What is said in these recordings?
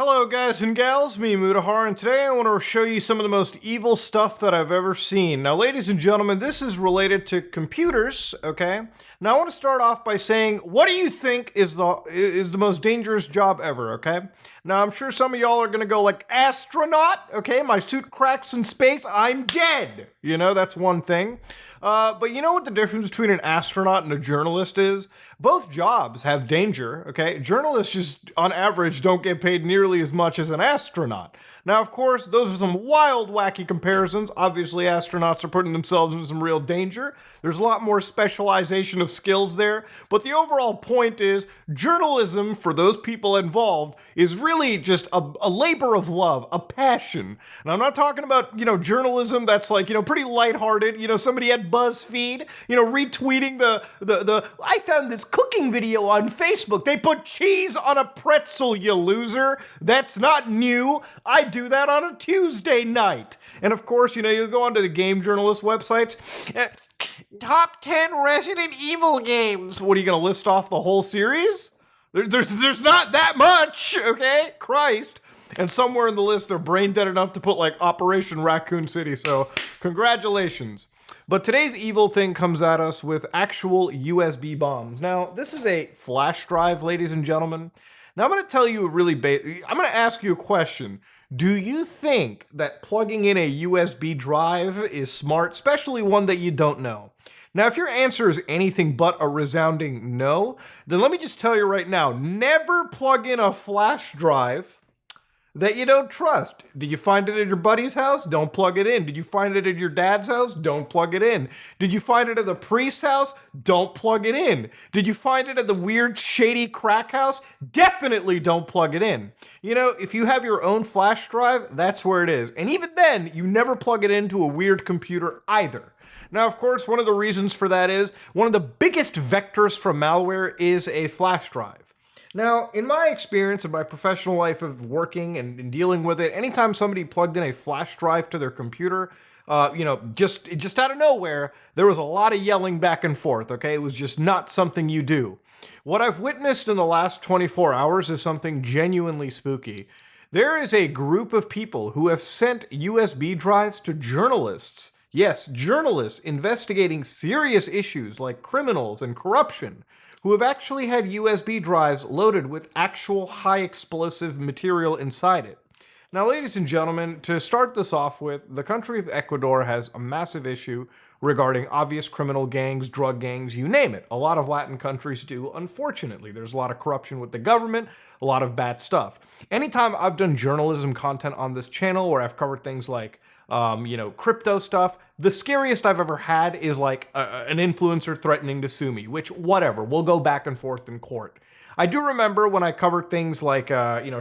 Hello guys and gals, me Mutahar, and today I want to show you some of the most evil stuff that I've ever seen. Now ladies and gentlemen, this is related to computers, okay? Now I want to start off by saying, what do you think is the most dangerous job ever, okay? Now I'm sure some of y'all are gonna go like, astronaut, okay? My suit cracks in space, I'm dead! You know, that's one thing. But you know what the difference between an astronaut and a journalist is? Both jobs have danger, okay? Journalists just, on average, don't get paid nearly as much as an astronaut. Now, of course, those are some wild, wacky comparisons. Obviously, astronauts are putting themselves in some real danger. There's a lot more specialization of skills there. But the overall point is, journalism, for those people involved, is really just a labor of love, a passion. And I'm not talking about, journalism that's like, pretty lighthearted. Somebody at BuzzFeed, retweeting I found this cooking video on Facebook. They put cheese on a pretzel, you loser. That's not new. I do that on a Tuesday night. And of course, you go onto the game journalist websites. Top 10 Resident Evil games. What, are you going to list off the whole series? There's not that much, okay? Christ. And somewhere in the list, they're brain dead enough to put like Operation Raccoon City. So congratulations. But today's evil thing comes at us with actual USB bombs. Now, this is a flash drive, ladies and gentlemen. Now, I'm going to tell you I'm going to ask you a question. Do you think that plugging in a USB drive is smart, especially one that you don't know? Now, if your answer is anything but a resounding no, then let me just tell you right now, never plug in a flash drive that you don't trust. Did you find it at your buddy's house? Don't plug it in. Did you find it at your dad's house? Don't plug it in. Did you find it at the priest's house? Don't plug it in. Did you find it at the weird, shady crack house? Definitely don't plug it in. If you have your own flash drive, that's where it is. And even then, you never plug it into a weird computer either. Now, of course, one of the reasons for that is one of the biggest vectors for malware is a flash drive. Now, in my experience in my professional life of working and dealing with it, anytime somebody plugged in a flash drive to their computer, just out of nowhere, there was a lot of yelling back and forth, okay? It was just not something you do. What I've witnessed in the last 24 hours is something genuinely spooky. There is a group of people who have sent USB drives to journalists. Yes, journalists investigating serious issues like criminals and corruption, who have actually had USB drives loaded with actual high explosive material inside it. Now, ladies and gentlemen, to start this off with, the country of Ecuador has a massive issue regarding obvious criminal gangs, drug gangs, you name it. A lot of Latin countries do, unfortunately. There's a lot of corruption with the government, a lot of bad stuff. Anytime I've done journalism content on this channel where I've covered things like crypto stuff, the scariest I've ever had is like an influencer threatening to sue me, which whatever, we'll go back and forth in court. I do remember when I covered things like,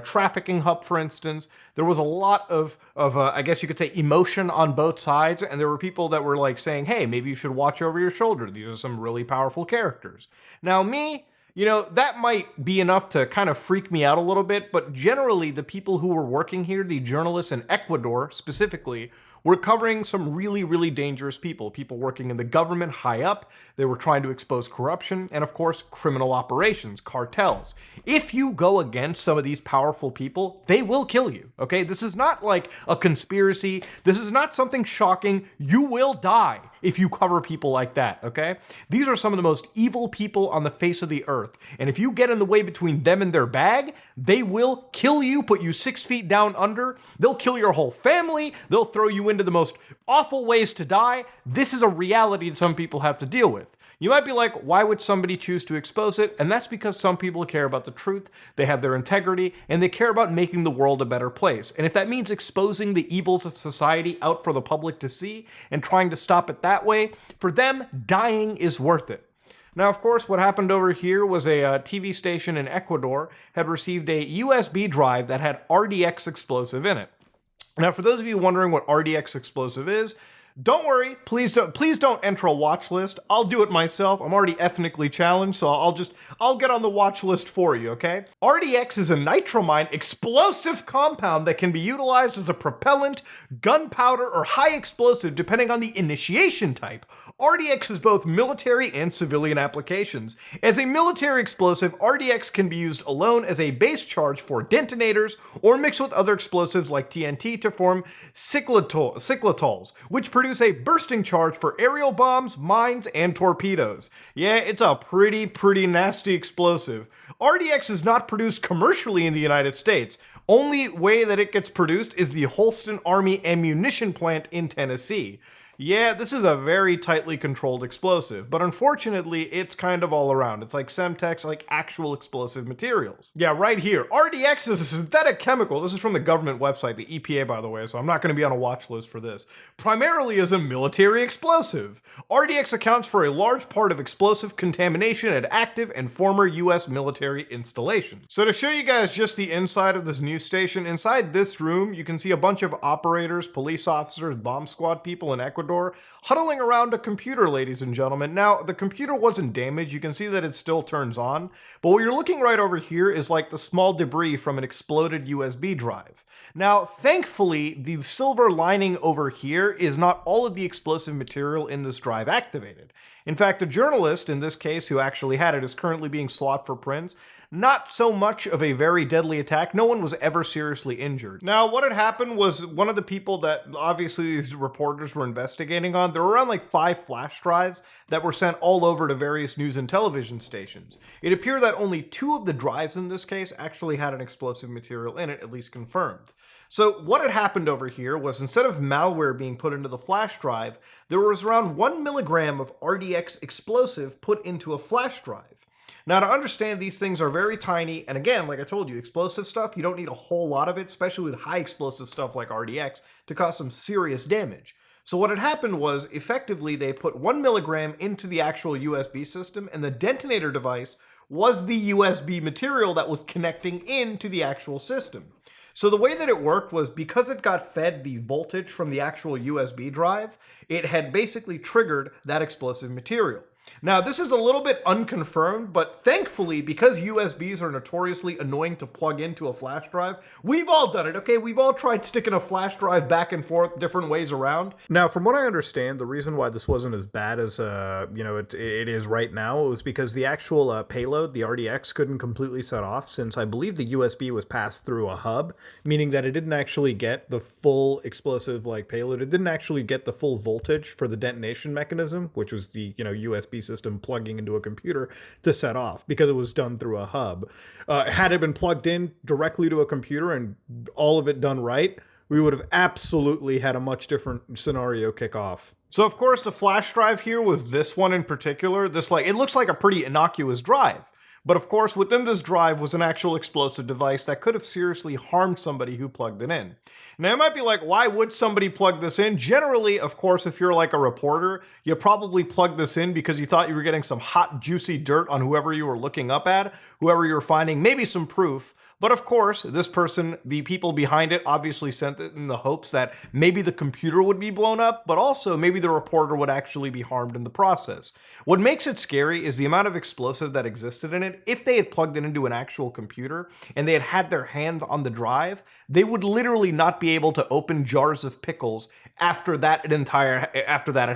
trafficking hub, for instance, there was a lot of I guess you could say, emotion on both sides, and there were people that were like saying, hey, maybe you should watch over your shoulder. These are some really powerful characters. Now me, that might be enough to kind of freak me out a little bit, but generally the people who were working here, the journalists in Ecuador specifically, were covering some really, really dangerous people working in the government high up. They were trying to expose corruption and, of course, criminal operations, cartels. If you go against some of these powerful people, they will kill you, okay? This is not like a conspiracy. This is not something shocking. You will die if you cover people like that, okay? These are some of the most evil people on the face of the earth. And if you get in the way between them and their bag, they will kill you, put you 6 feet down under. They'll kill your whole family. They'll throw you into the most awful ways to die. This is a reality that some people have to deal with. You might be like, why would somebody choose to expose it? And that's because some people care about the truth, they have their integrity, and they care about making the world a better place. And if that means exposing the evils of society out for the public to see and trying to stop it that way, for them, dying is worth it. Now, of course, what happened over here was a TV station in Ecuador had received a USB drive that had RDX explosive in it. Now, for those of you wondering what RDX explosive is, Don't worry, please don't enter a watch list. I'll do it myself. I'm already ethnically challenged, so I'll get on the watch list for you, okay? RDX is a nitramine explosive compound that can be utilized as a propellant, gunpowder, or high explosive depending on the initiation type. RDX has both military and civilian applications. As a military explosive, RDX can be used alone as a base charge for detonators or mixed with other explosives like TNT to form cyclotols, which produce a bursting charge for aerial bombs, mines, and torpedoes. Yeah, it's a pretty nasty explosive. RDX is not produced commercially in the United States. Only way that it gets produced is the Holston Army Ammunition Plant in Tennessee. Yeah, this is a very tightly controlled explosive, but unfortunately, it's kind of all around. It's like Semtex, like actual explosive materials. Yeah, right here. RDX is a synthetic chemical. This is from the government website, the EPA, by the way, so I'm not going to be on a watch list for this. Primarily as a military explosive. RDX accounts for a large part of explosive contamination at active and former US military installations. So to show you guys just the inside of this news station, inside this room, you can see a bunch of operators, police officers, bomb squad people in Ecuador huddling around a computer, ladies and gentlemen. Now, the computer wasn't damaged. You can see that it still turns on. But what you're looking right over here is like the small debris from an exploded USB drive. Now, thankfully, the silver lining over here is not all of the explosive material in this drive activated. In fact, a journalist, in this case, who actually had it, is currently being sought for prints. Not so much of a very deadly attack. No one was ever seriously injured. Now, what had happened was one of the people that obviously these reporters were investigating on, there were around like 5 flash drives that were sent all over to various news and television stations. It appeared that only 2 of the drives in this case actually had an explosive material in it, at least confirmed. So what had happened over here was instead of malware being put into the flash drive, there was around 1 milligram of RDX explosive put into a flash drive. Now, to understand, these things are very tiny, and again, like I told you, explosive stuff, you don't need a whole lot of it, especially with high explosive stuff like RDX, to cause some serious damage. So what had happened was, effectively, they put 1 milligram into the actual USB system, and the detonator device was the USB material that was connecting into the actual system. So the way that it worked was because it got fed the voltage from the actual USB drive, it had basically triggered that explosive material. Now, this is a little bit unconfirmed, but thankfully, because USBs are notoriously annoying to plug into a flash drive, we've all done it, okay? We've all tried sticking a flash drive back and forth different ways around. Now, from what I understand, the reason why this wasn't as bad as, it is right now was because the actual payload, the RDX, couldn't completely set off since I believe the USB was passed through a hub, meaning that it didn't actually get the full explosive payload. It didn't actually get the full voltage for the detonation mechanism, which was the, USB system plugging into a computer to set off because it was done through a hub. Had it been plugged in directly to a computer and all of it done right, we would have absolutely had a much different scenario kick off. So of course the flash drive here was this one in particular. It looks like a pretty innocuous drive. But of course, within this drive was an actual explosive device that could have seriously harmed somebody who plugged it in. Now, you might be like, why would somebody plug this in? Generally, of course, if you're like a reporter, you probably plug this in because you thought you were getting some hot, juicy dirt on whoever you were looking up at, whoever you were finding, maybe some proof. But of course, this person, the people behind it, obviously sent it in the hopes that maybe the computer would be blown up, but also maybe the reporter would actually be harmed in the process. What makes it scary is the amount of explosive that existed in it. If they had plugged it into an actual computer and they had had their hands on the drive, they would literally not be able to open jars of pickles after that had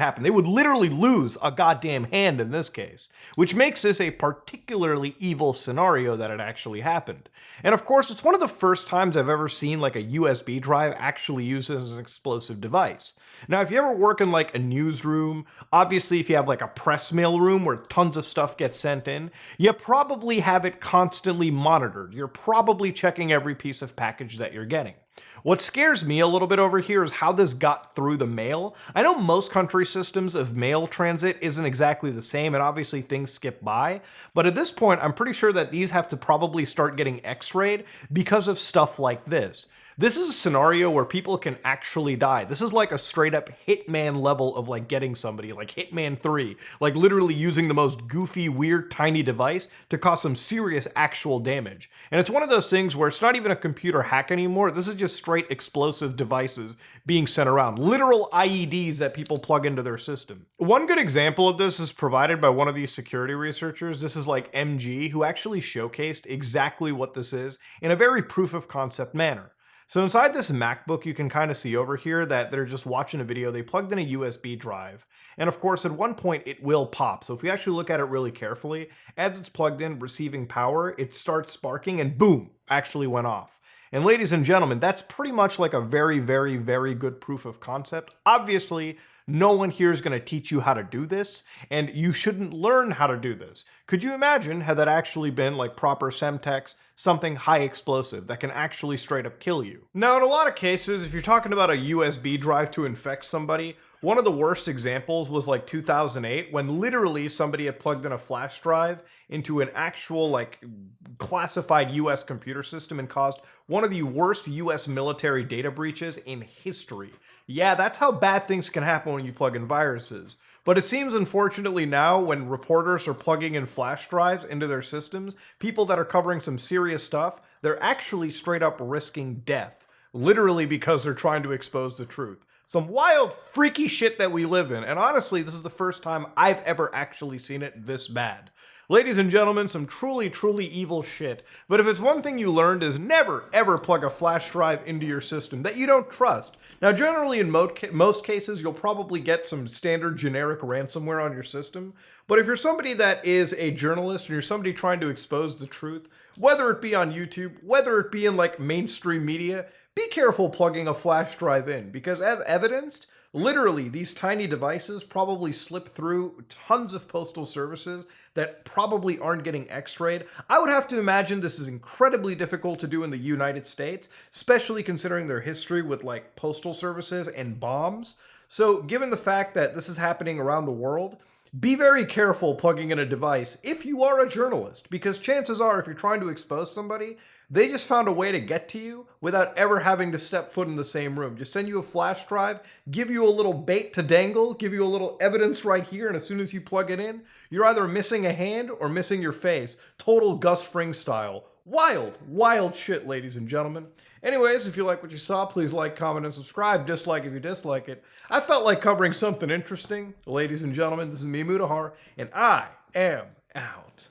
happened. They would literally lose a goddamn hand in this case, which makes this a particularly evil scenario that it actually happened. And of course, it's one of the first times I've ever seen like a USB drive actually used as an explosive device. Now, if you ever work in like a newsroom, obviously if you have like a press mail room where tons of stuff gets sent in, you probably have it constantly monitored. You're probably checking every piece of package that you're getting. What scares me a little bit over here is how this got through the mail. I know most country systems of mail transit isn't exactly the same, and obviously things skip by, but at this point, I'm pretty sure that these have to probably start getting x-rayed because of stuff like this. This is a scenario where people can actually die. This is like a straight up Hitman level of like getting somebody, like Hitman 3, like literally using the most goofy, weird, tiny device to cause some serious actual damage. And it's one of those things where it's not even a computer hack anymore. This is just straight explosive devices being sent around, literal IEDs that people plug into their system. One good example of this is provided by one of these security researchers. This is like MG, who actually showcased exactly what this is in a very proof of concept manner. So inside this MacBook, you can kind of see over here that they're just watching a video. They plugged in a USB drive. And of course, at one point, it will pop. So if you actually look at it really carefully, as it's plugged in, receiving power, it starts sparking and boom, actually went off. And ladies and gentlemen, that's pretty much like a very, very, very good proof of concept. Obviously, no one here is going to teach you how to do this, and you shouldn't learn how to do this. Could you imagine had that actually been like proper Semtex, something high explosive that can actually straight up kill you? Now, in a lot of cases, if you're talking about a USB drive to infect somebody, one of the worst examples was like 2008 when literally somebody had plugged in a flash drive into an actual like classified US computer system and caused one of the worst US military data breaches in history. Yeah, that's how bad things can happen when you plug in viruses. But it seems unfortunately now when reporters are plugging in flash drives into their systems, people that are covering some serious stuff, they're actually straight up risking death. Literally because they're trying to expose the truth. Some wild, freaky shit that we live in. And honestly, this is the first time I've ever actually seen it this bad. Ladies and gentlemen, some truly, truly evil shit. But if it's one thing you learned is never, ever plug a flash drive into your system that you don't trust. Now, generally in most cases, you'll probably get some standard generic ransomware on your system. But if you're somebody that is a journalist and you're somebody trying to expose the truth, whether it be on YouTube, whether it be in like mainstream media, be careful plugging a flash drive in, because as evidenced, literally these tiny devices probably slip through tons of postal services that probably aren't getting x-rayed. I would have to imagine this is incredibly difficult to do in the United States, especially considering their history with like postal services and bombs. So given the fact that this is happening around the world, be very careful plugging in a device if you are a journalist, because chances are if you're trying to expose somebody, they just found a way to get to you without ever having to step foot in the same room. Just send you a flash drive, give you a little bait to dangle, give you a little evidence right here, and as soon as you plug it in, you're either missing a hand or missing your face. Total Gus Fring style. Wild, wild shit, ladies and gentlemen. Anyways, if you like what you saw, please like, comment, and subscribe. Dislike if you dislike it. I felt like covering something interesting. Ladies and gentlemen, this is me, Mutahar, and I am out.